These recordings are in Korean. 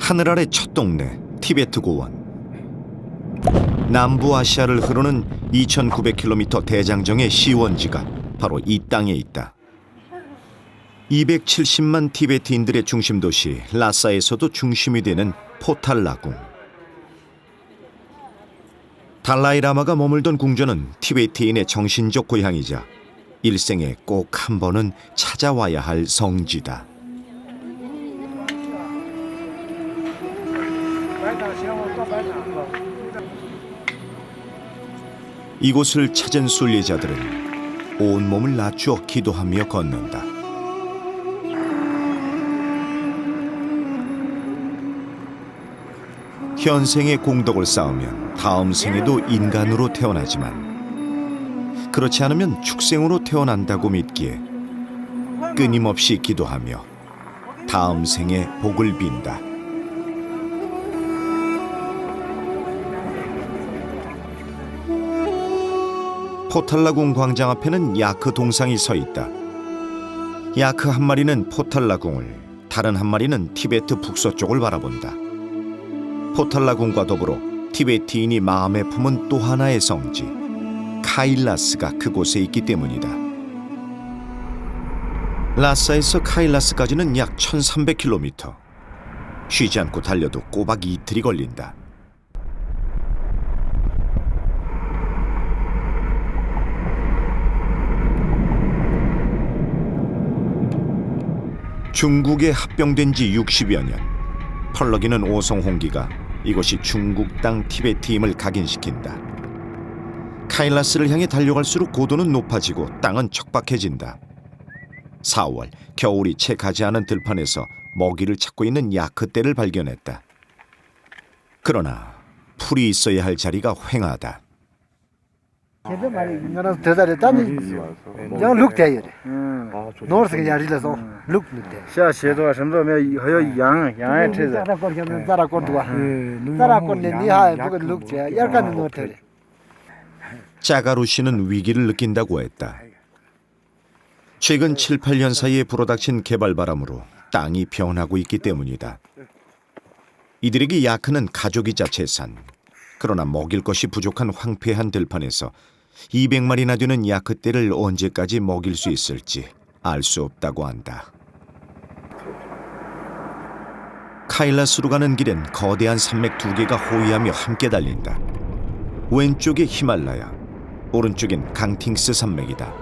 하늘 아래 첫 동네 티베트 고원. 남부아시아를 흐르는 2,900km 대장정의 시원지가 바로 이 땅에 있다. 270만 티베트인들의 중심 도시 라사에서도 중심이 되는 포탈라궁. 달라이라마가 머물던 궁전은 티베트인의 정신적 고향이자 일생에 꼭 한 번은 찾아와야 할 성지다. 이곳을 찾은 순례자들은 온몸을 낮추어 기도하며 걷는다. 현생의 공덕을 쌓으면 다음 생에도 인간으로 태어나지만 그렇지 않으면 축생으로 태어난다고 믿기에 끊임없이 기도하며 다음 생에 복을 빈다. 포탈라궁 광장 앞에는 야크 동상이 서 있다. 야크 한 마리는 포탈라궁을, 다른 한 마리는 티베트 북서쪽을 바라본다. 포탈라궁과 더불어 티베트인이 마음에 품은 또 하나의 성지, 카일라스가 그곳에 있기 때문이다. 라사에서 카일라스까지는 약 1,300km. 쉬지 않고 달려도 꼬박 이틀이 걸린다. 중국에 합병된 지 60여 년, 펄럭이는 오송홍기가 이곳이 중국 땅 티베트임을 각인시킨다. 카일라스를 향해 달려갈수록 고도는 높아지고 땅은 척박해진다. 4월, 겨울이 채 가지 않은 들판에서 먹이를 찾고 있는 야크떼를 발견했다. 그러나 풀이 있어야 할 자리가 횡하다. 짜가루 씨는 위기를 느낀다고 했다. 최근 7, 8년 사이에 불어닥친 개발 바람으로 땅이 변하고 있기 때문이다. 이들에게 야크는 가족이자 재산. 그러나 먹일 것이 부족한 황폐한 들판에서 200마리나 되는 야크떼를 언제까지 먹일 수 있을지 알 수 없다고 한다. 카일라스로 가는 길엔 거대한 산맥 두 개가 호위하며 함께 달린다. 왼쪽에 히말라야, 오른쪽엔 강팅스 산맥이다.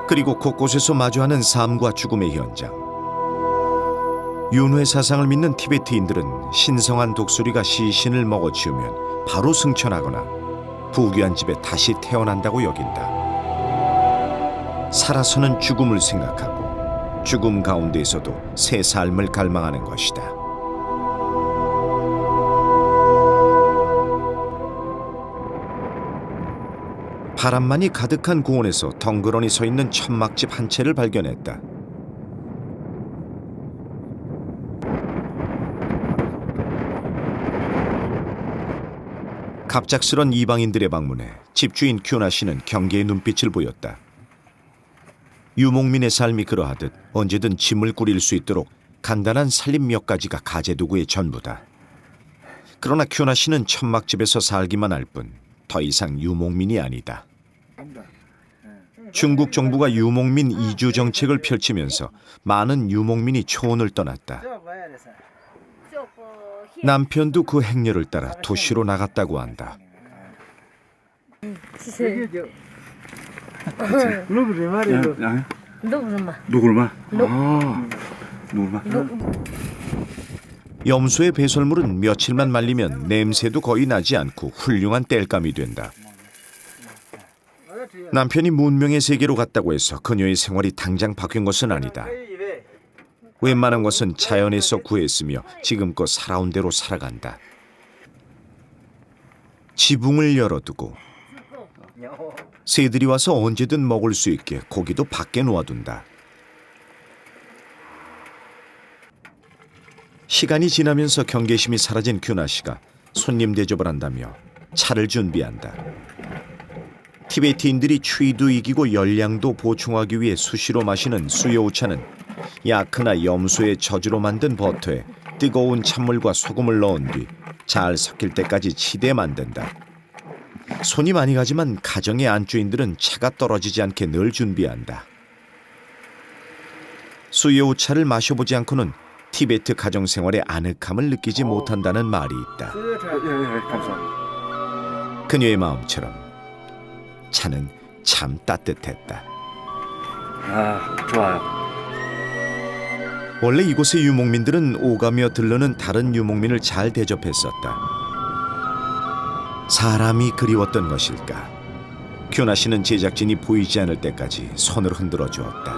그리고 곳곳에서 마주하는 삶과 죽음의 현장. 윤회 사상을 믿는 티베트인들은 신성한 독수리가 시신을 먹어치우면 바로 승천하거나 부귀한 집에 다시 태어난다고 여긴다. 살아서는 죽음을 생각하고 죽음 가운데에서도 새 삶을 갈망하는 것이다. 바람만이 가득한 공원에서 덩그러니 서 있는 천막집 한 채를 발견했다. 갑작스런 이방인들의 방문에 집주인 큐나 씨는 경계의 눈빛을 보였다. 유목민의 삶이 그러하듯 언제든 짐을 꾸릴 수 있도록 간단한 살림 몇 가지가 가재도구의 전부다. 그러나 큐나 씨는 천막집에서 살기만 할 뿐 더 이상 유목민이 아니다. 중국 정부가 유목민 이주 정책을 펼치면서 많은 유목민이 초원을 떠났다. 남편도 그 행렬을 따라 도시로 나갔다고 한다. 염소의 배설물은 며칠만 말리면 냄새도 거의 나지 않고 훌륭한 땔감이 된다. 남편이 문명의 세계로 갔다고 해서 그녀의 생활이 당장 바뀐 것은 아니다. 웬만한 것은 자연에서 구했으며 지금껏 살아온 대로 살아간다. 지붕을 열어두고 새들이 와서 언제든 먹을 수 있게 고기도 밖에 놓아둔다. 시간이 지나면서 경계심이 사라진 큐나 씨가 손님 대접을 한다며 차를 준비한다. 티베트인들이 추위도 이기고 열량도 보충하기 위해 수시로 마시는 수요차는 야크나 염소의 젖으로 만든 버터에 뜨거운 찬물과 소금을 넣은 뒤 잘 섞일 때까지 치대 만든다. 손이 많이 가지만 가정의 안주인들은 차가 떨어지지 않게 늘 준비한다. 수요차를 마셔보지 않고는 티베트 가정생활의 아늑함을 느끼지 못한다는 말이 있다. 그녀의 마음처럼 차는 참 따뜻했다. 좋아요. 원래 이곳의 유목민들은 오가며 들르는 다른 유목민을 잘 대접했었다. 사람이 그리웠던 것일까? 큐나 씨는 제작진이 보이지 않을 때까지 손을 흔들어 주었다.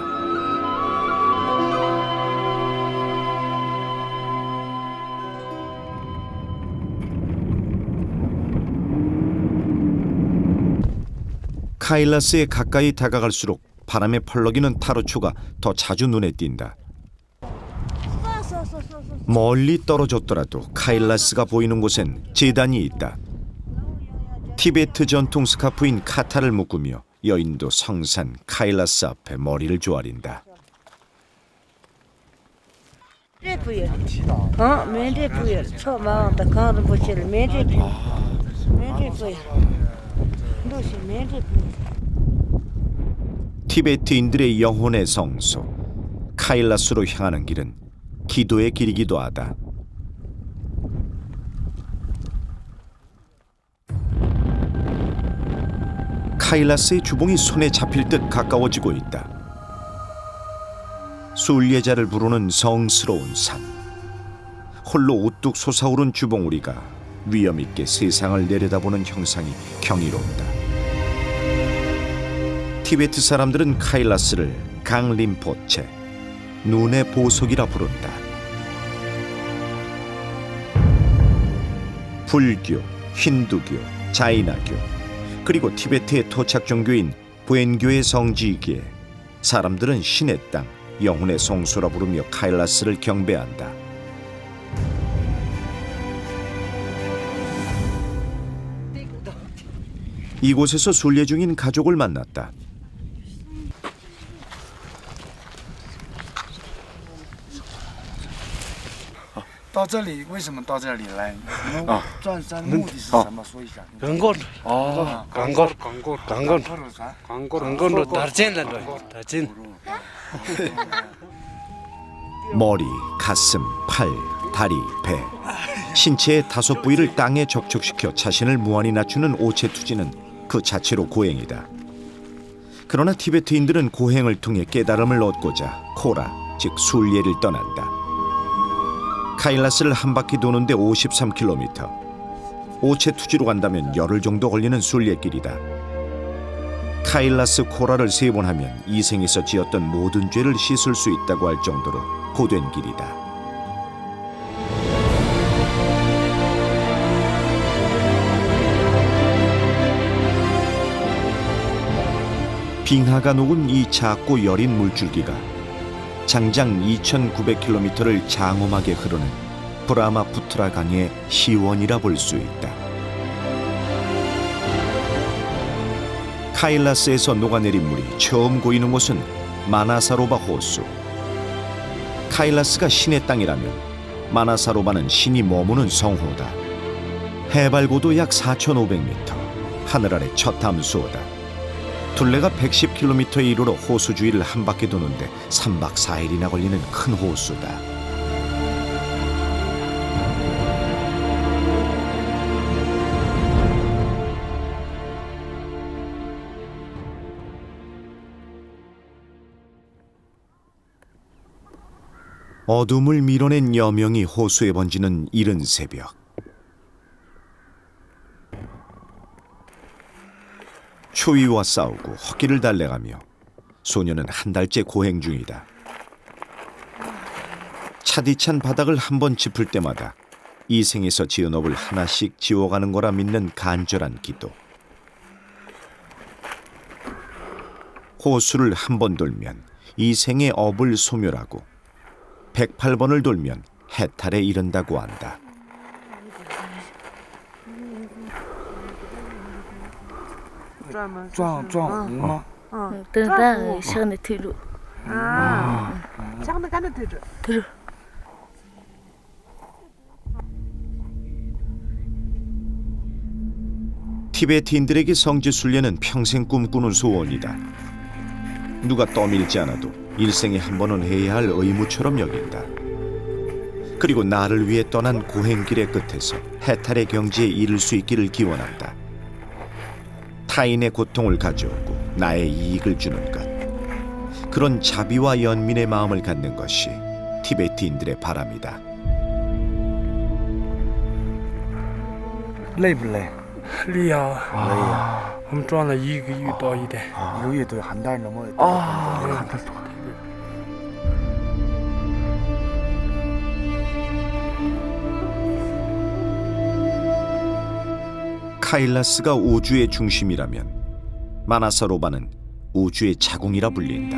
카일라스에 가까이 다가갈수록 바람에 펄럭이는 타르초가 더 자주 눈에 띈다. 멀리 떨어졌더라도 카일라스가 보이는 곳엔 제단이 있다. 티베트 전통 스카프인 카타를 묶으며 여인도 성산 카일라스 앞에 머리를 조아린다. 티베트인들의 영혼의 성소 카일라스로 향하는 길은 기도의 길이기도 하다. 카일라스의 주봉이 손에 잡힐 듯 가까워지고 있다. 순례자를 부르는 성스러운 산. 홀로 우뚝 솟아오른 주봉우리가 위험 있게 세상을 내려다보는 형상이 경이로운다. 티베트 사람들은 카일라스를 강림포체, 눈의 보석이라 부른다. 불교, 힌두교, 자이나교, 그리고 티베트의 토착 종교인 부엔교의 성지이기에 사람들은 신의 땅, 영혼의 성소라 부르며 카일라스를 경배한다. 이곳에서 순례 중인 가족을 만났다. 到这里为什么到这里来？转山目的是什么？说一下。 광고. 광고로 다르진란도. 다르진. 머리, 가슴, 팔, 다리, 배 신체의 5부위를 땅에 접촉시켜 자신을 무한히 낮추는 오체투지는 그 자체로 고행이다. 그러나 티베트인들은 고행을 통해 깨달음을 얻고자 코라, 즉 순례를 떠난다. 카일라스를 한 바퀴 도는데 53km. 오체투지로 간다면 열흘 정도 걸리는 순례길이다. 카일라스 코라를 3번 하면 이 생에서 지었던 모든 죄를 씻을 수 있다고 할 정도로 고된 길이다. 빙하가 녹은 이 작고 여린 물줄기가 장장 2,900km를 장엄하게 흐르는 브라마푸트라 강의 시원이라 볼 수 있다. 카일라스에서 녹아내린 물이 처음 고이는 곳은 마나사로바 호수. 카일라스가 신의 땅이라면 마나사로바는 신이 머무는 성호다. 해발고도 약 4,500m, 하늘 아래 첫 함수호다. 둘레가 110km에 이르러 호수 주위를 한 바퀴 도는데 3박 4일이나 걸리는 큰 호수다. 어둠을 밀어낸 여명이 호수에 번지는 이른 새벽. 추위와 싸우고 허기를 달래가며 소녀는 한 달째 고행 중이다. 차디찬 바닥을 한 번 짚을 때마다 이 생에서 지은 업을 하나씩 지워가는 거라 믿는 간절한 기도. 호수를 한 번 돌면 이 생의 업을 소멸하고 108번을 돌면 해탈에 이른다고 한다. 장난 가는 들어. 티베트인들에게 성지 순례는 평생 꿈꾸는 소원이다. 누가 떠밀지 않아도 일생에 한 번은 해야 할 의무처럼 여긴다. 그리고 나를 위해 떠난 고행길의 끝에서 해탈의 경지에 이를 수 있기를 기원한다. 타인의 고통을 가져오고 나의 이익을 주는 것. 그런 자비와 연민의 마음을 갖는 것이 티베트인들의 바람이다. 累不累？累呀，累呀，我们转了1个月多一点。一个月都한 달 넘어. 한 달 동안. 카일라스가 우주의 중심이라면 마나사로바는 우주의 자궁이라 불린다.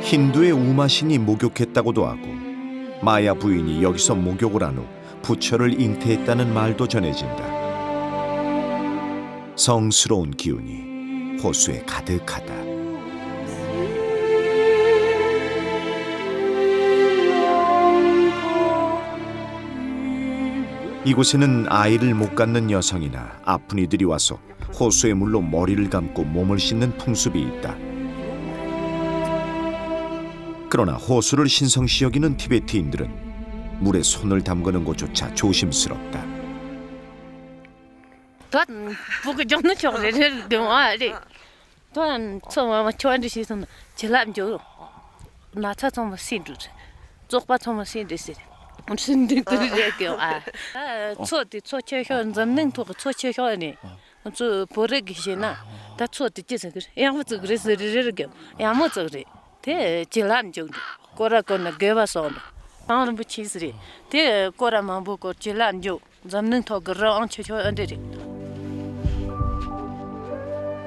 힌두의 우마신이 목욕했다고도 하고 마야 부인이 여기서 목욕을 한 후 부처를 잉태했다는 말도 전해진다. 성스러운 기운이 호수에 가득하다. 이곳에는 아이를 못 갖는 여성이나 아픈 이들이 와서 호수의 물로 머리를 감고 몸을 씻는 풍습이 있다. 그러나 호수를 신성시 여기는 티베트인들은 물에 손을 담그는 것조차 조심스럽다.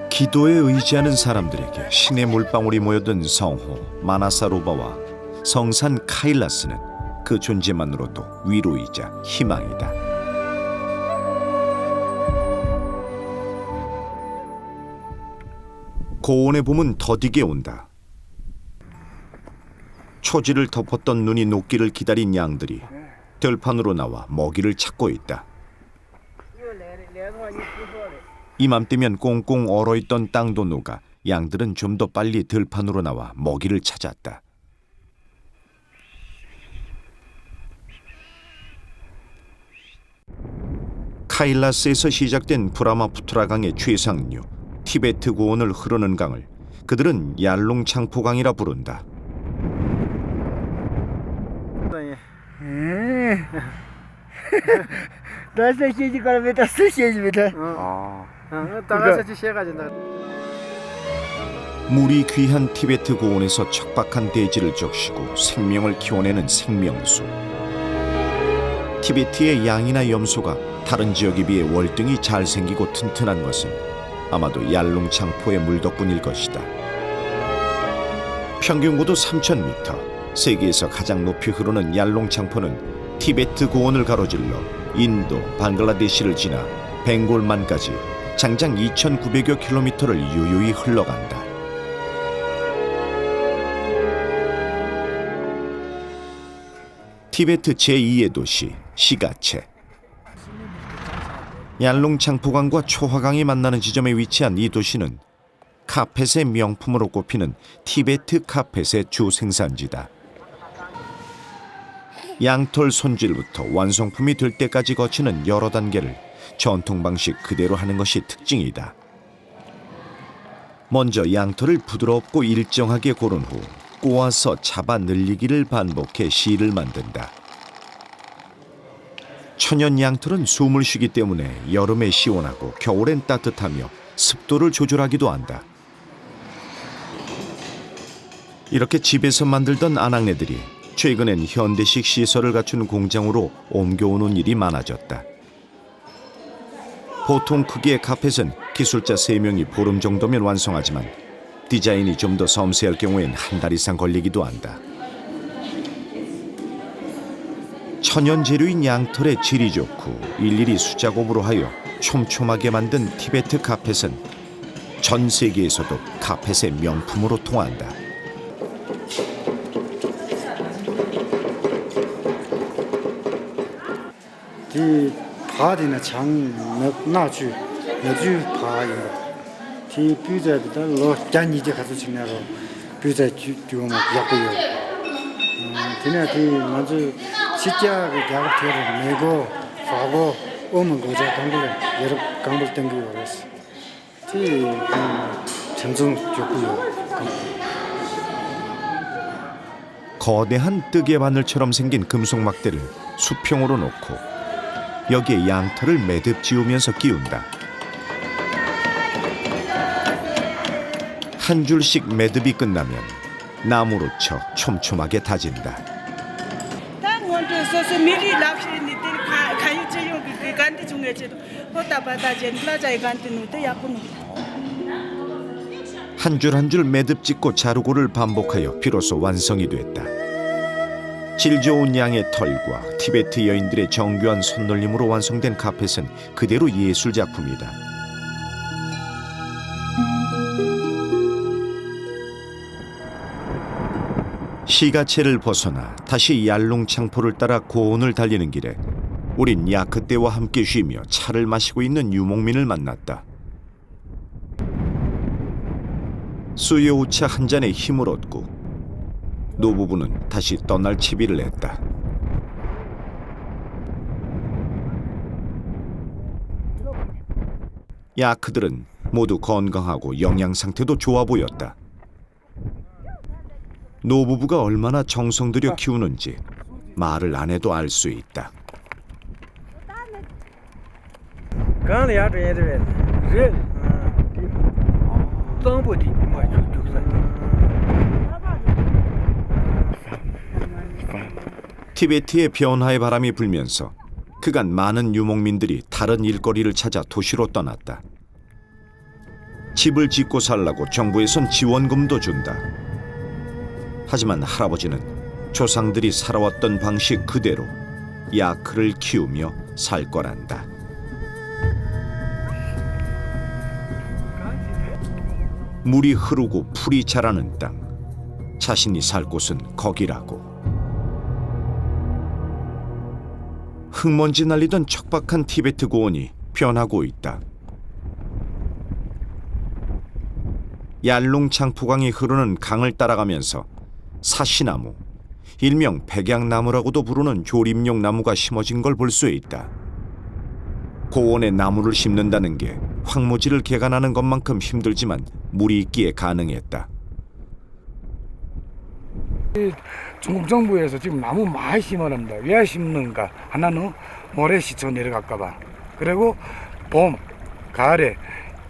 기도에 의지하는 사람들에게 신의 물방울이 모여든 성호 마나사로바와 성산 카일라스는 그 존재만으로도 위로이자 희망이다. 고온의 봄은 더디게 온다. 초지를 덮었던 눈이 녹기를 기다린 양들이 들판으로 나와 먹이를 찾고 있다. 이맘때면 꽁꽁 얼어있던 땅도 녹아 양들은 좀 더 빨리 들판으로 나와 먹이를 찾았다. 카일라스에서 시작된 브라마푸트라 강의 최상류 티베트 고원을 흐르는 강을 그들은 얄룽창포강이라 부른다. 물이 귀한 티베트 고원에서 척박한 대지를 적시고 생명을 키워내는 생명수. 티베트의 양이나 염소가 다른 지역에 비해 월등히 잘생기고 튼튼한 것은 아마도 얄룽창포의 물 덕분일 것이다. 평균 고도 3,000m, 세계에서 가장 높이 흐르는 얄룽창포는 티베트 고원을 가로질러 인도, 방글라데시를 지나 벵골만까지 장장 2,900여 킬로미터를 유유히 흘러간다. 티베트 제2의 도시 시가체. 얄룽창포강과 초화강이 만나는 지점에 위치한 이 도시는 카펫의 명품으로 꼽히는 티베트 카펫의 주 생산지다. 양털 손질부터 완성품이 될 때까지 거치는 여러 단계를 전통 방식 그대로 하는 것이 특징이다. 먼저 양털을 부드럽고 일정하게 고른 후 꼬아서 잡아 늘리기를 반복해 실을 만든다. 천연 양털은 숨을 쉬기 때문에 여름에 시원하고 겨울엔 따뜻하며 습도를 조절하기도 한다. 이렇게 집에서 만들던 아낙네들이 최근엔 현대식 시설을 갖춘 공장으로 옮겨오는 일이 많아졌다. 보통 크기의 카펫은 기술자 3명이 보름 정도면 완성하지만 디자인이 좀 더 섬세할 경우엔 한 달 이상 걸리기도 한다. 천연 재료인 양털의 질이 좋고 일일이 수작업으로 하여 촘촘하게 만든 티베트 카펫은 전 세계에서도 카펫의 명품으로 통한다. 이 파디는 장 나주 파인 티 뷰자들 로 잔이제 가서 지나로 뷰자 주고 약고요. 그냥 먼저 진짜 그 약을 내고 하고 오면 고자 강불 여러 강불 땡기고 그랬어. 티 전송 좋고요. 거대한 뜨개 바늘처럼 생긴 금속 막대를 수평으로 놓고 여기에 양털을 매듭 지우면서 끼운다. 한 줄씩 매듭이 끝나면 나무로 쳐 촘촘하게 다진다. 한 줄 한 줄 매듭 짓고 자르고를 반복하여 비로소 완성이 됐다. 질 좋은 양의 털과 티베트 여인들의 정교한 손놀림으로 완성된 카펫은 그대로 예술 작품이다. 시가체를 벗어나 다시 얄룽창포를 따라 고온을 달리는 길에 우린 야크떼와 함께 쉬며 차를 마시고 있는 유목민을 만났다. 수요우차 한 잔에 힘을 얻고 노부부는 다시 떠날 채비를 했다. 야크들은 모두 건강하고 영양 상태도 좋아 보였다. 노부부가 얼마나 정성 들여 키우는지 말을 안 해도 알 수 있다. 티베트의 변화의 바람이 불면서 그간 많은 유목민들이 다른 일거리를 찾아 도시로 떠났다. 집을 짓고 살라고 정부에선 지원금도 준다. 하지만 할아버지는 조상들이 살아왔던 방식 그대로 야크를 키우며 살 거란다. 물이 흐르고 풀이 자라는 땅, 자신이 살 곳은 거기라고. 흙먼지 날리던 척박한 티베트 고원이 변하고 있다. 얄룽창포강이 흐르는 강을 따라가면서 사시나무, 일명 백양나무라고도 부르는 조림용 나무가 심어진 걸 볼 수 있다. 고원에 나무를 심는다는 게 황무지를 개간하는 것만큼 힘들지만 물이 있기에 가능했다. 중국 정부에서 지금 나무 많이 심어놓는다. 왜 심는가? 하나는 모래 시쳐 내려갈까 봐. 그리고 봄, 가을에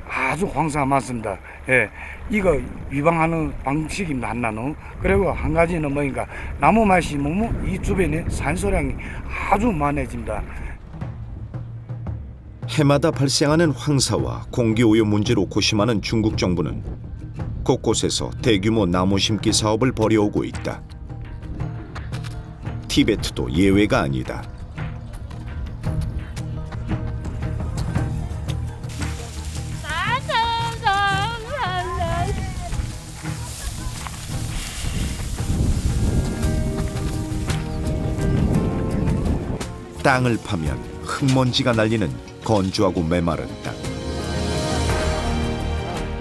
아주 황사가 많습니다. 예, 이거 위방하는 방식입니다. 하나는. 그리고 한 가지는 뭐인가? 나무 많이 심으면 이 주변에 산소량이 아주 많아집니다. 해마다 발생하는 황사와 공기오염 문제로 고심하는 중국 정부는 곳곳에서 대규모 나무 심기 사업을 벌여오고 있다. 티베트도 예외가 아니다. 땅을 파면 흙먼지가 날리는 건조하고 메마른 땅.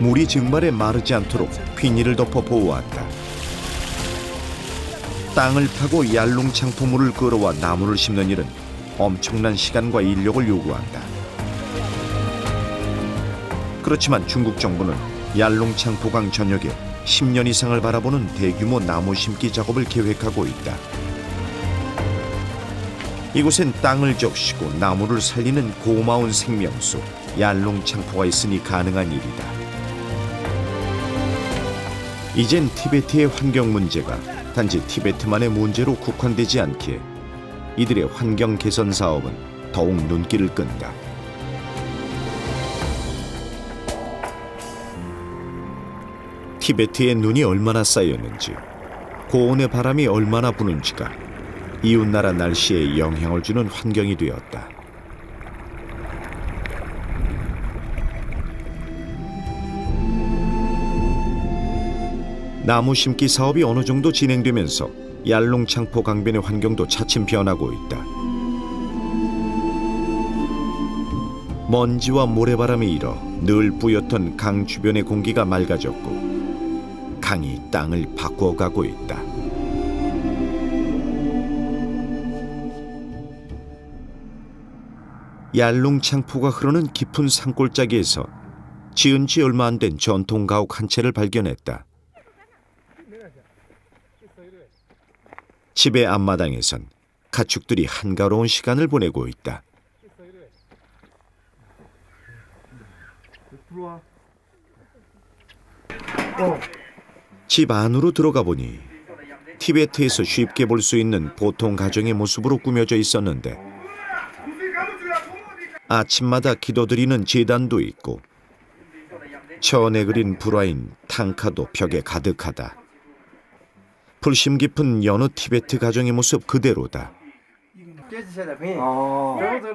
물이 증발해 마르지 않도록 비닐을 덮어 보호한다. 땅을 파고 얄룽창포물을 끌어와 나무를 심는 일은 엄청난 시간과 인력을 요구한다. 그렇지만 중국 정부는 얄룽창포강 전역에 10년 이상을 바라보는 대규모 나무 심기 작업을 계획하고 있다. 이곳엔 땅을 적시고 나무를 살리는 고마운 생명수 얄룽창포가 있으니 가능한 일이다. 이젠 티베트의 환경 문제가 단지 티베트만의 문제로 국한되지 않기에 이들의 환경 개선 사업은 더욱 눈길을 끈다. 티베트의 눈이 얼마나 쌓였는지, 고온의 바람이 얼마나 부는지가 이웃나라 날씨에 영향을 주는 환경이 되었다. 나무 심기 사업이 어느 정도 진행되면서 얄롱창포 강변의 환경도 차츰 변하고 있다. 먼지와 모래바람이 일어 늘 뿌옇던 강 주변의 공기가 맑아졌고 강이 땅을 바꿔가고 있다. 얄롱창포가 흐르는 깊은 산골짜기에서 지은 지 얼마 안 된 전통 가옥 한 채를 발견했다. 집의 앞마당에선 가축들이 한가로운 시간을 보내고 있다. 집 안으로 들어가 보니 티베트에서 쉽게 볼 수 있는 보통 가정의 모습으로 꾸며져 있었는데 아침마다 기도드리는 제단도 있고 천에 그린 불화인 탕카도 벽에 가득하다. 불심 깊은 여느 티베트 가정의 모습 그대로다.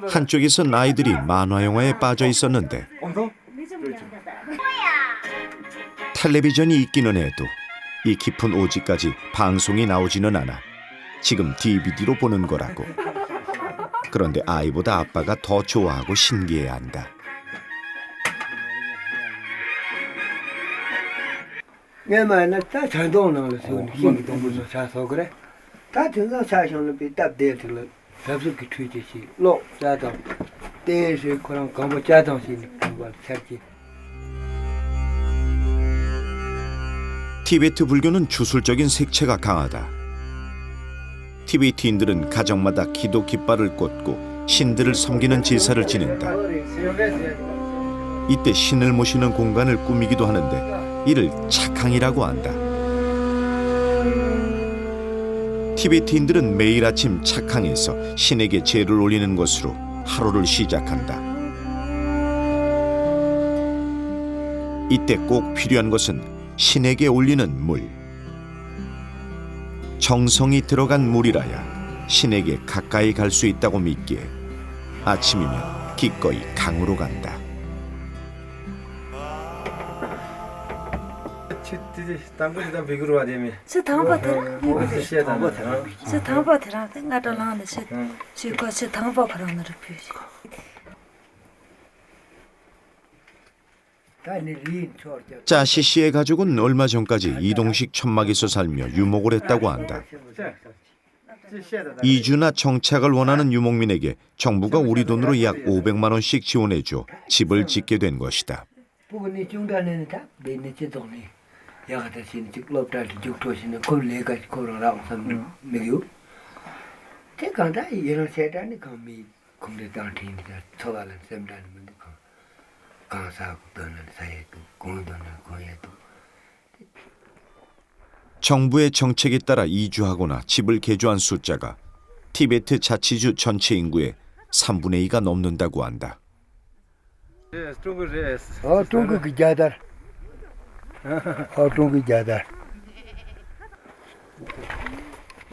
한쪽에선 아이들이 만화 영화에 빠져 있었는데 텔레비전이 있기는 해도 이 깊은 오지까지 방송이 나오지는 않아 지금 DVD로 보는 거라고. 그런데 아이보다 아빠가 더 좋아하고 신기해한다. Nghe mà nó ta chẳng đâu nào là sự hiện tượng của nó xa số cái đấy. Ta thường ra xa xong nó bị tập đề thì là tập sự cái truy chỉ lộ ra đâu. Đề sự có lòng có một cha đâu thì không có xác chi. 티베트 불교는 주술적인 색채가 강하다. 티베트인들은 가정마다 기도 깃발을 꽂고 신들을 섬기는 제사를 지낸다. 이때 신을 모시는 공간을 꾸미기도 하는데 이를 착항이라고 한다. 티베트인들은 매일 아침 착항에서 신에게 제를 올리는 것으로 하루를 시작한다. 이때 꼭 필요한 것은 신에게 올리는 물. 정성이 들어간 물이라야 신에게 가까이 갈 수 있다고 믿기에 아침이면 기꺼이 강으로 간다.是唐伯特，是唐伯特让俺这浪的是个是唐伯特让的表现。 짜시 씨의 가족은 얼마 전까지 이동식 천막에서 살며 유목을 했다고 한다. 이주나 정착을 원하는 유목민에게 정부가 우리 돈으로 약 500만 원씩 지원해줘 집을 짓게 된 것이다. 정부의 정책에 따라 이주하거나 집을 개조한 숫자가 티베트 자치주 전체 인구의 3분의 2가 넘는다고 한다.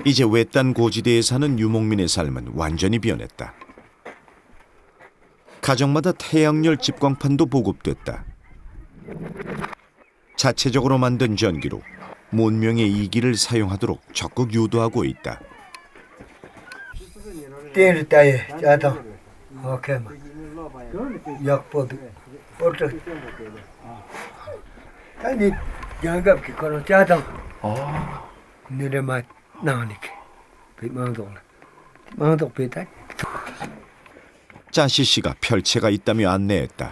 이제 외딴 고지대에 사는 유목민의 삶은 완전히 변했다. 가정마다 태양열 집광판도 보급됐다. 자체적으로 만든 전기로 문명의 이기를 사용하도록 적극 유도하고 있다. 짜시 씨가 별채가 있다며 안내했다.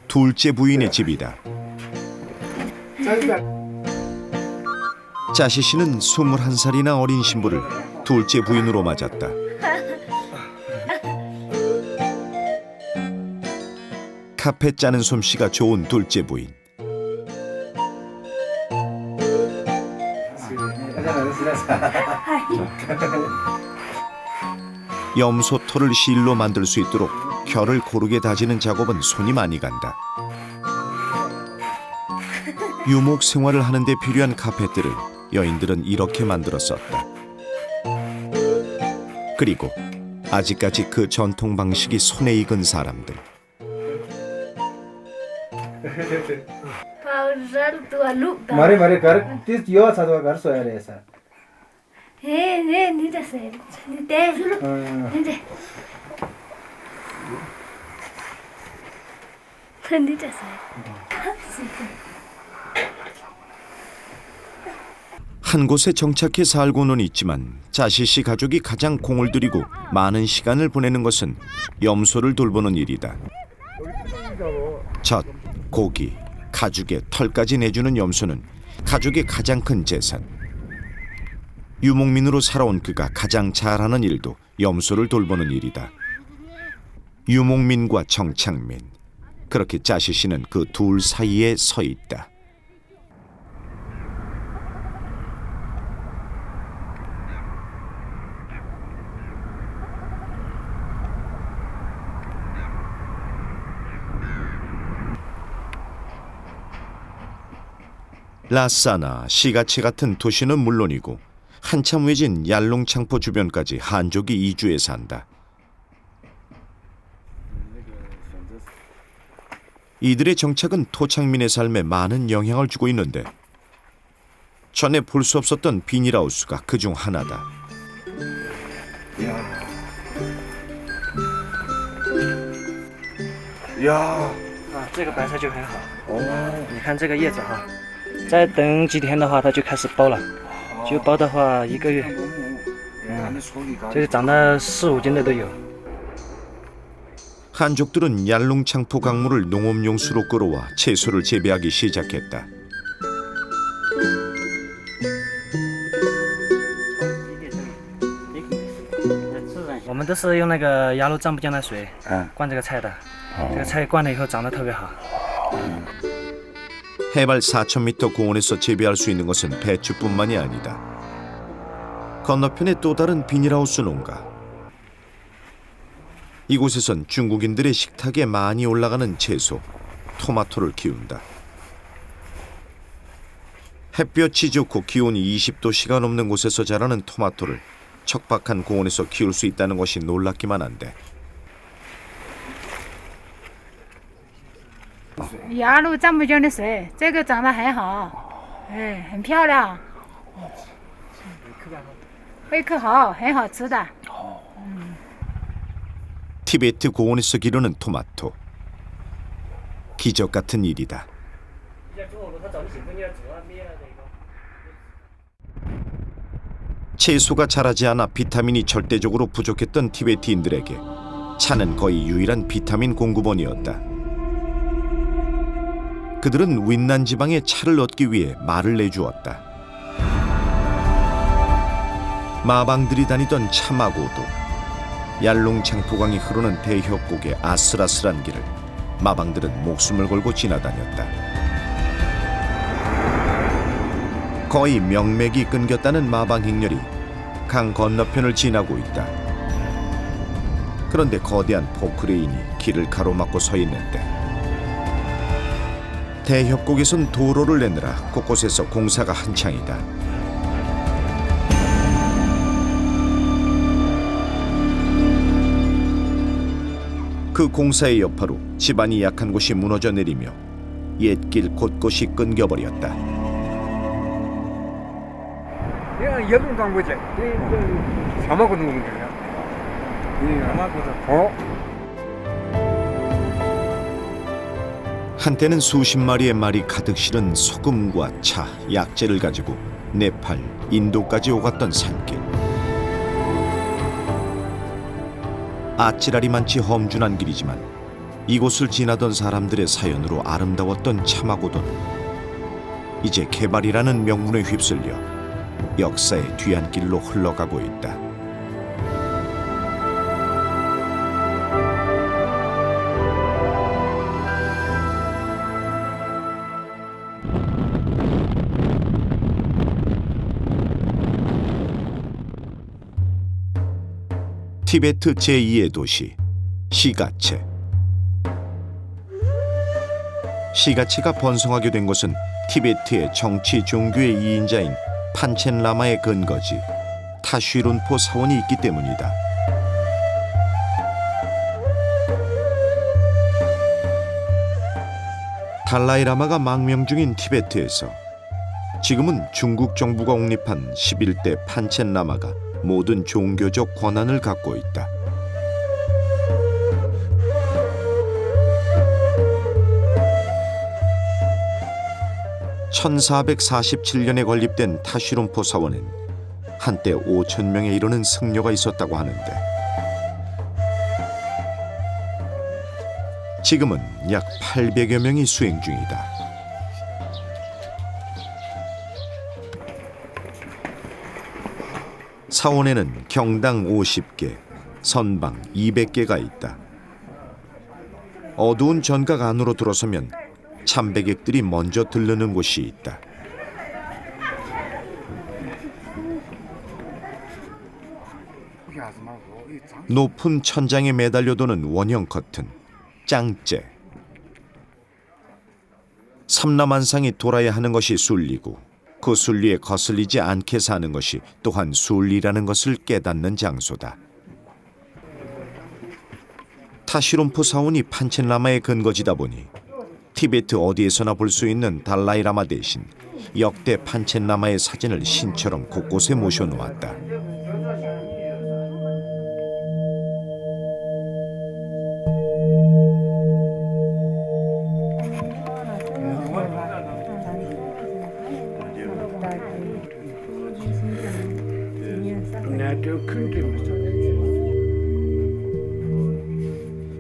둘째 부인의 집이다. 짜시 씨는 21살이나 어린 신부를 둘째 부인으로 맞았다. 카페 짜는 솜씨가 좋은 둘째 부인. 염소털을 실로 만들 수 있도록 결을 고르게 다지는 작업은 손이 많이 간다. 유목 생활을 하는 데 필요한 카펫들을 여인들은 이렇게 만들었었다. 그리고 아직까지 그 전통 방식이 손에 익은 사람들. पाउडर तो लुक दा मारे मारे घर तीस यो साधवा घर सोया रे ऐसा हे नि जसे नि ते नि जे नि जसे 한 곳에 정착해 살고는 있지만 자시씨 가족이 가장 공을 들이고 많은 시간을 보내는 것은 염소를 돌보는 일이다. 젖, 고기, 가죽에 털까지 내주는 염소는 가족의 가장 큰 재산. 유목민으로 살아온 그가 가장 잘하는 일도 염소를 돌보는 일이다. 유목민과 정착민. 그렇게 자시씨는 그 둘 사이에 서 있다. 라싸나, 시가체 같은 도시는 물론이고 한참 외진 얄롱창포 주변까지 한족이 이주해 산다. 이들의 정착은 토착민의 삶에 많은 영향을 주고 있는데 전에 볼 수 없었던 비닐하우스가 그중 하나다. 这个白菜就很好。你看这个叶子哈，再等几天的话，它就开始包了。就包的话，1个月，就是长到4、5斤的都有。 한족들은 얄롱창포 강물을 농업용수로 끌어와 채소를 재배하기 시작했다.我们都是用那个鸭绿樟木浆的水灌这个菜的，这个菜灌了以后长得特别好。 해발 4,000m 고온에서 재배할 수 있는 것은 배추뿐만이 아니다. 건너편에 또 다른 비닐하우스 농가. 이곳에선 중국인들의 식탁에 많이 올라가는 채소, 토마토를 키운다. 햇볕이 좋고 기온이 20도씨가 넘는 곳에서 자라는 토마토를 척박한 고온에서 키울 수 있다는 것이 놀랍기만 한데 鸭绿樟木浆的水，这个长得很好，哎，很漂亮，胃口好，很好吃的。 티베트 고온에서 기르는 토마토. 기적 같은 일이다. 채소가 자라지 않아 비타민이 절대적으로 부족했던 티베트인들에게 차는 거의 유일한 비타민 공급원이었다. 그들은 윈난 지방의 차를 얻기 위해 말을 내주었다. 마방들이 다니던 차마고도 얄롱창포강이 흐르는 대협곡의 아슬아슬한 길을 마방들은 목숨을 걸고 지나다녔다. 거의 명맥이 끊겼다는 마방 행렬이 강 건너편을 지나고 있다. 그런데 거대한 포크레인이 길을 가로막고 서 있는데 대협곡에선 도로를 내느라 곳곳에서 공사가 한창이다. 그 공사의 여파로 집안이 약한 곳이 무너져 내리며 옛길 곳곳이 끊겨버렸다. 한때는 수십 마리의 말이 가득 실은 소금과 차, 약재를 가지고 네팔, 인도까지 오갔던 산길. 아찔하리 많지 험준한 길이지만 이곳을 지나던 사람들의 사연으로 아름다웠던 차마고도는 이제 개발이라는 명분에 휩쓸려 역사의 뒤안길로 흘러가고 있다. 티베트 제2의 도시 시가체. 시가체가 번성하게 된 것은 티베트의 정치 종교의 2인자인 판첸 라마의 근거지 타쉬룬포 사원이 있기 때문이다. 달라이라마가 망명 중인 티베트에서 지금은 중국 정부가 옹립한 11대 판첸라마가 모든 종교적 권한을 갖고 있다. 1447년에 건립된 타시룸포 사원엔 한때 5,000명에 이르는 승려가 있었다고 하는데 지금은 약 800여 명이 수행 중이다. 사원에는 경당 50개, 선방 200개가 있다. 어두운 전각 안으로 들어서면 참배객들이 먼저 들르는 곳이 있다. 높은 천장에 매달려 도는 원형 커튼, 짱째. 삼라만상이 돌아야 하는 것이 순리고 그 순리에 거슬리지 않게 사는 것이 또한 순리라는 것을 깨닫는 장소다. 타시룸포 사원이 판첸라마의 근거지다 보니 티베트 어디에서나 볼 수 있는 달라이라마 대신 역대 판첸라마의 사진을 신처럼 곳곳에 모셔놓았다.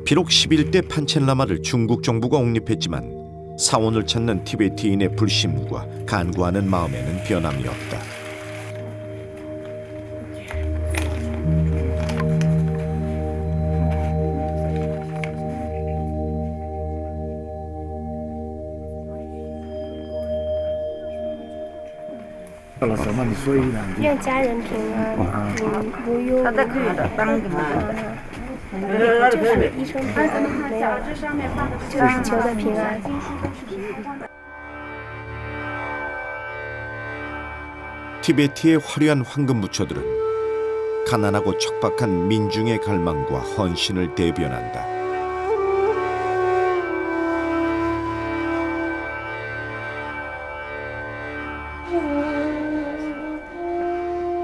비록 11대 판첸라마를 중국 정부가 옹립했지만 사원을 찾는 티베티인의 불신과 간구하는 마음에는 변함이 없다.愿家人平安，无忧无虑。就是一生平安，没有，就是求的平安。 티베트의 화려한 황금 부처들은 가난하고 척박한 민중의 갈망과 헌신을 대변한다.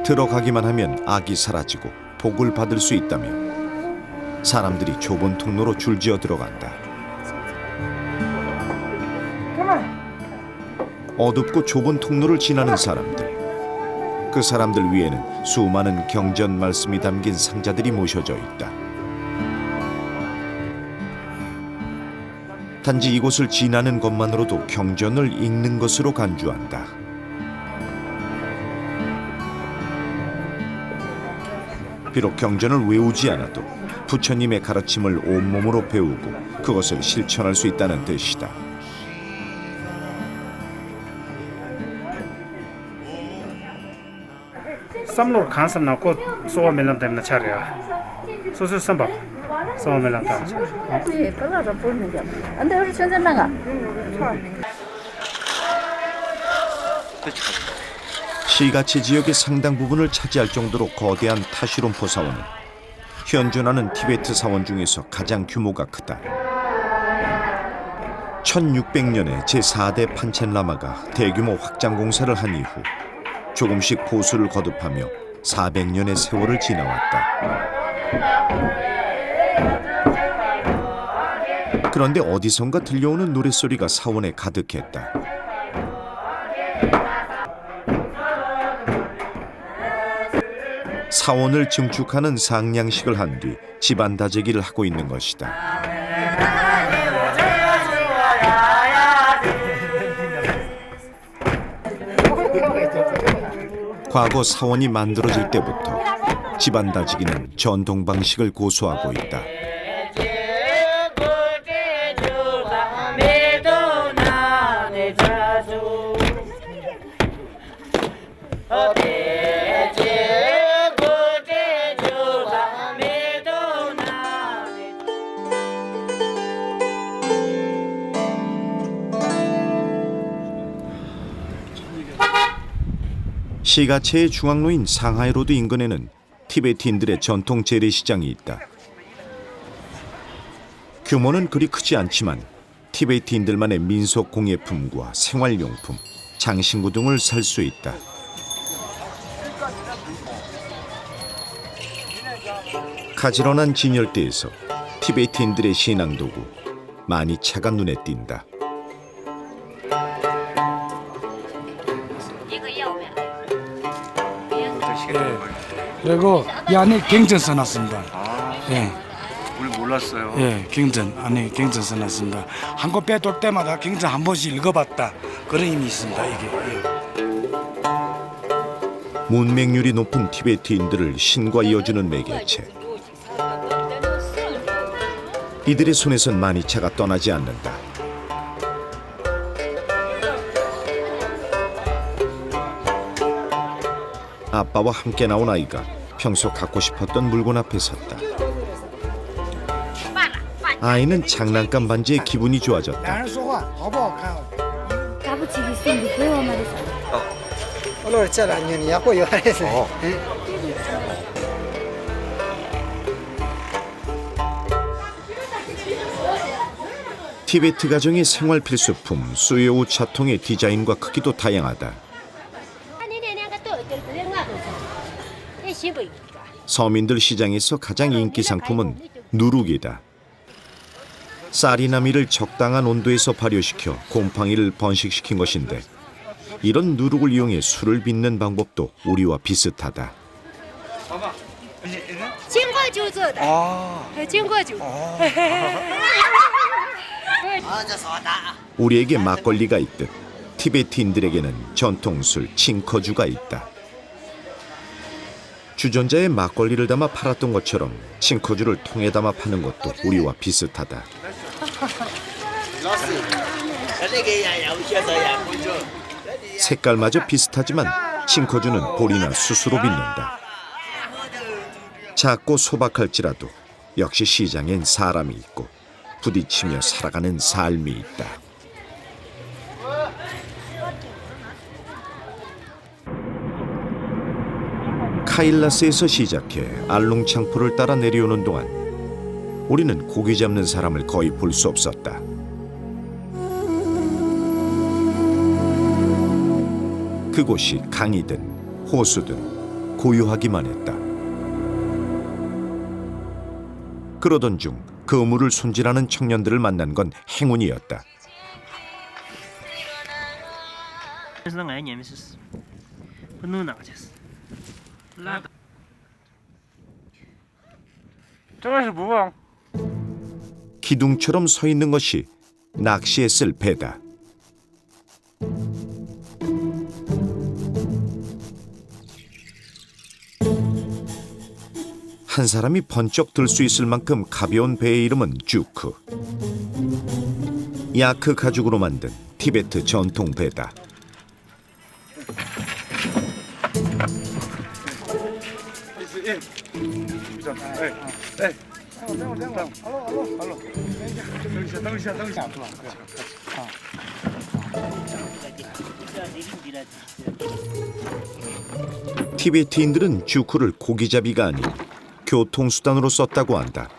들어가기만 하면 악이 사라지고 복을 받을 수 있다며 사람들이 좁은 통로로 줄지어 들어간다. 어둡고 좁은 통로를 지나는 사람들. 그 사람들 위에는 수많은 경전 말씀이 담긴 상자들이 모셔져 있다. 단지 이곳을 지나는 것만으로도 경전을 읽는 것으로 간주한다. 비록 경전을 외우지 않아도 부처님의 가르침을 온몸으로 배우고 그것을 실천할 수 있다는 뜻이다. 삼로 간섭나 곧 소원멜람 때문에 차려야 소수 선박 소원멜람 때문에 네, 그거를 보는 게 안돼 우리 천천나가 시가치 지역의 상당 부분을 차지할 정도로 거대한 타시룸포 사원은 현존하는 티베트 사원 중에서 가장 규모가 크다. 1600년에 제4대 판첸라마가 대규모 확장 공사를 한 이후 조금씩 보수를 거듭하며 400년의 세월을 지나왔다. 그런데 어디선가 들려오는 노랫소리가 사원에 가득했다. 사원을 증축하는 상냥식을 한 뒤 집안 다지기를 하고 있는 것이다. 과거 사원이 만들어질 때부터 집안 다지기는 전통 방식을 고수하고 있다. 시가체의 중앙로인 상하이로드 인근에는 티베트인들의 전통 재래시장이 있다. 규모는 그리 크지 않지만 티베티인들만의 민속 공예품과 생활용품, 장신구 등을 살 수 있다. 가지런한 진열대에서 티베티인들의 신앙도구 마니차가 눈에 띈다. 그리고 이 안에 경전 써놨습니다. 예. 우리 몰랐어요. 예, 경전 안에 경전 써놨습니다. 한 곳 빼돌 때마다 경전 한 번씩 읽어봤다. 그런 의미 있습니다. 이게. 예. 문맹률이 높은 티베티인들을 신과 이어주는 매개체. 이들의 손에선 마니차가 떠나지 않는다. 아빠와 함께 나온 아이가 평소 갖고 싶었던 물건 앞에 섰다. 아이는 장난감 반지에 기분이 좋아졌다. 两人说话好不好看？打不起的送礼给我们的。我老是这两年也会有孩子。 티베트 가정의 생활 필수품 수요우 차통의 디자인과 크기도 다양하다. 서민들 시장에서 가장 인기 상품은 누룩이다. 쌀이나 밀을 적당한 온도에서 발효시켜 곰팡이를 번식시킨 것인데 이런 누룩을 이용해 술을 빚는 방법도 우리와 비슷하다. 우리에게 막걸리가 있듯 티베티인들에게는 전통술 칭커주가 있다. 주전자에 막걸리를 담아 팔았던 것처럼 칭커주를 통에 담아 파는 것도 우리와 비슷하다. 색깔마저 비슷하지만 칭커주는 볼이나 숯으로 빚는다. 작고 소박할지라도 역시 시장엔 사람이 있고 부딪히며 살아가는 삶이 있다. 카일라스에서 시작해 알룽창포를 따라 내려오는 동안 우리는 고기 잡는 사람을 거의 볼 수 없었다. 그곳이 강이든 호수든 고요하기만 했다. 그러던 중 그물을 손질하는 청년들을 만난 건 행운이었다. 기둥처럼 서 있는 것이 낚시에 쓸 배다. 한 사람이 번쩍 들 수 있을 만큼 가벼운 배의 이름은 주크. 야크 가죽으로 만든 티베트 전통 배다. 티베티인들은 주크를 고기잡이가 아닌 교통수단으로 썼다고 한다.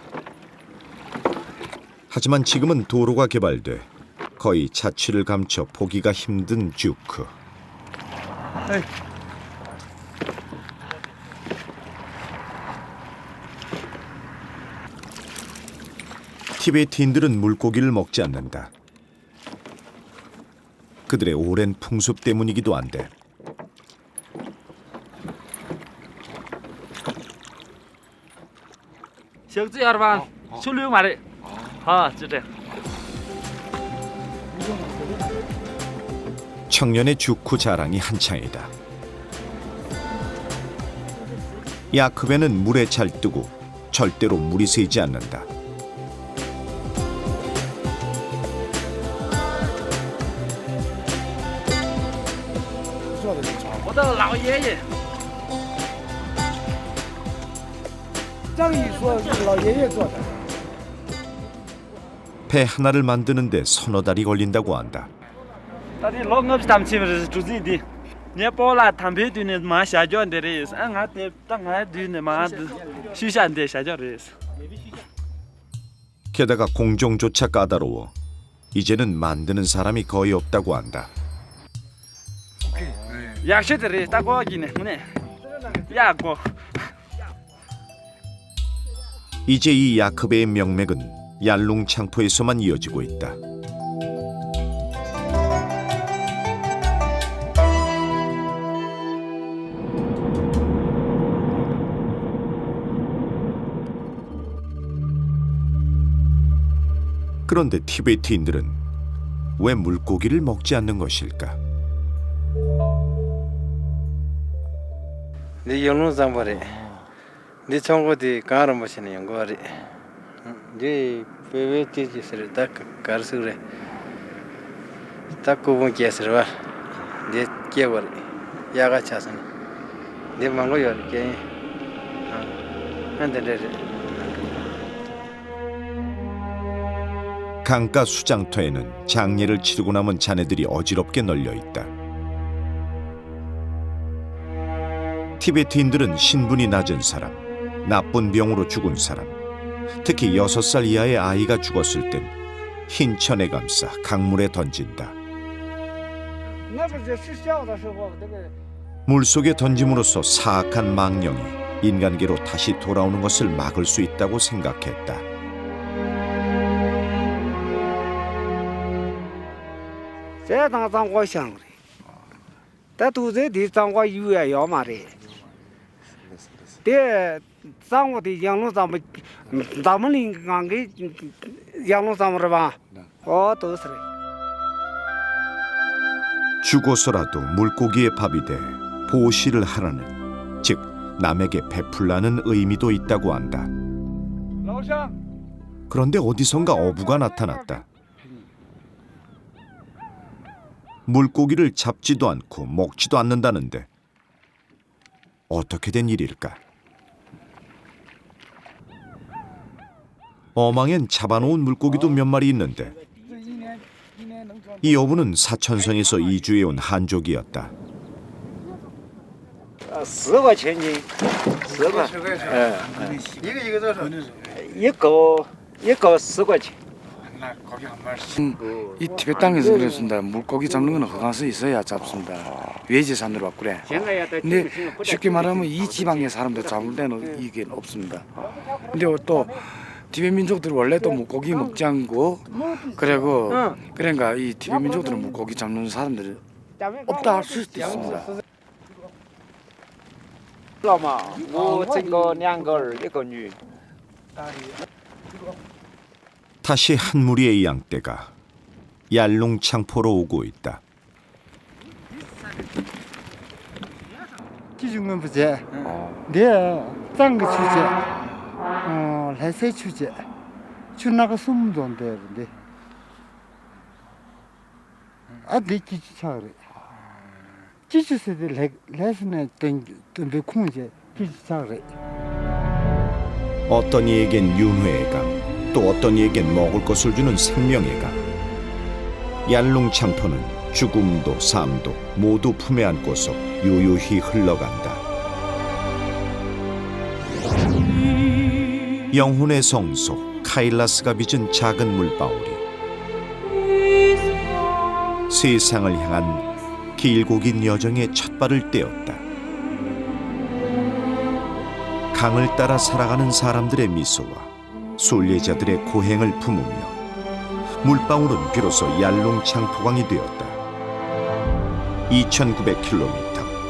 하지만 지금은 도로가 개발돼 거의 자취를 감춰 보기가 힘든 주크. 티베티인들은 물고기를 먹지 않는다. 그들의 오랜 풍습 때문이기도 한데. 청년의 주크 자랑이 한창이다. 야크베는 물에 잘 뜨고 절대로 물이 새지 않는다. 배 하나를 만드는데 서너 달이 걸린다고 한다. 게다가 공정조차 까다로워 이제는 만드는 사람이 거의 없다고 한다. 약시들이 따고기네. 뭐네. 야고. 이제 이 야크베의 명맥은 얄룽창포에서만 이어지고 있다. 그런데 티베트인들은 왜 물고기를 먹지 않는 것일까? 네 연로 장바래. 네 청고디 가르 마시는 연거리. 네 베베티지스를 딱 가르스래. 딱 고분 계스르와. 네 깨버리. 야가 차선. 네 망고 열게. 안데레. 강가 수장터에는 장례를 치르고 남은 잔해들이 어지럽게 널려 있다. 티베트인들은 신분이 낮은 사람, 나쁜 병으로 죽은 사람, 특히 6살 이하의 아이가 죽었을 땐 흰 천에 감싸 강물에 던진다. 물속에 던짐으로써 사악한 망령이 인간계로 다시 돌아오는 것을 막을 수 있다고 생각했다. 제 당장과 상리. 다도제 디장과 유야 야마리. 대 상고디 양로 담 담은 강게 양로 담으라. 도스레. 죽어서라도 물고기의 밥이 돼 보시를 하라는, 즉 남에게 베풀라는 의미도 있다고 한다. 그런데 어디선가 어부가 나타났다. 물고기를 잡지도 않고 먹지도 않는다는데 어떻게 된 일일까? 어망엔 잡아놓은 물고기도 몇 마리 있는데 이 어부는 사천성에서 이주해온 한족이었다. 10个钱斤，10个，一个多少？一个10块钱。 이 티베트 땅에서 그랬습니다. 물고기 잡는 건 허가서 있어야 잡습니다. 외지산으로 바꾸래. 근데 쉽게 말하면 이 지방의 사람들 잡을 때는 이게 없습니다. 근데 또 티베트 민족들 원래 또 물고기 먹지 않고 그리고 그러니까 이 티베트 민족들은 물고기 잡는 사람들이 없다 할 수도 있습니다. 다시 한 무리의 양떼가 얄룽창포로 오고 있다. 기준은 부재. 네, 짱그 주제. 레세 주제. 준나가 숨도 안 되는데. 내 기지 차그래. 기지세들 레스네 땡 콩제 기지 차그래. 어떤 이에겐 윤회의 강, 또 어떤 이에겐 먹을 것을 주는 생명의 강. 얄룽창포는 죽음도 삶도 모두 품에 안고서 유유히 흘러간다. 영혼의 성소 카일라스가 빚은 작은 물방울이 세상을 향한 길고 긴 여정의 첫발을 떼었다. 강을 따라 살아가는 사람들의 미소와 순례자들의 고행을 품으며 물방울은 비로소 얄룽창포강이 되었다. 2,900km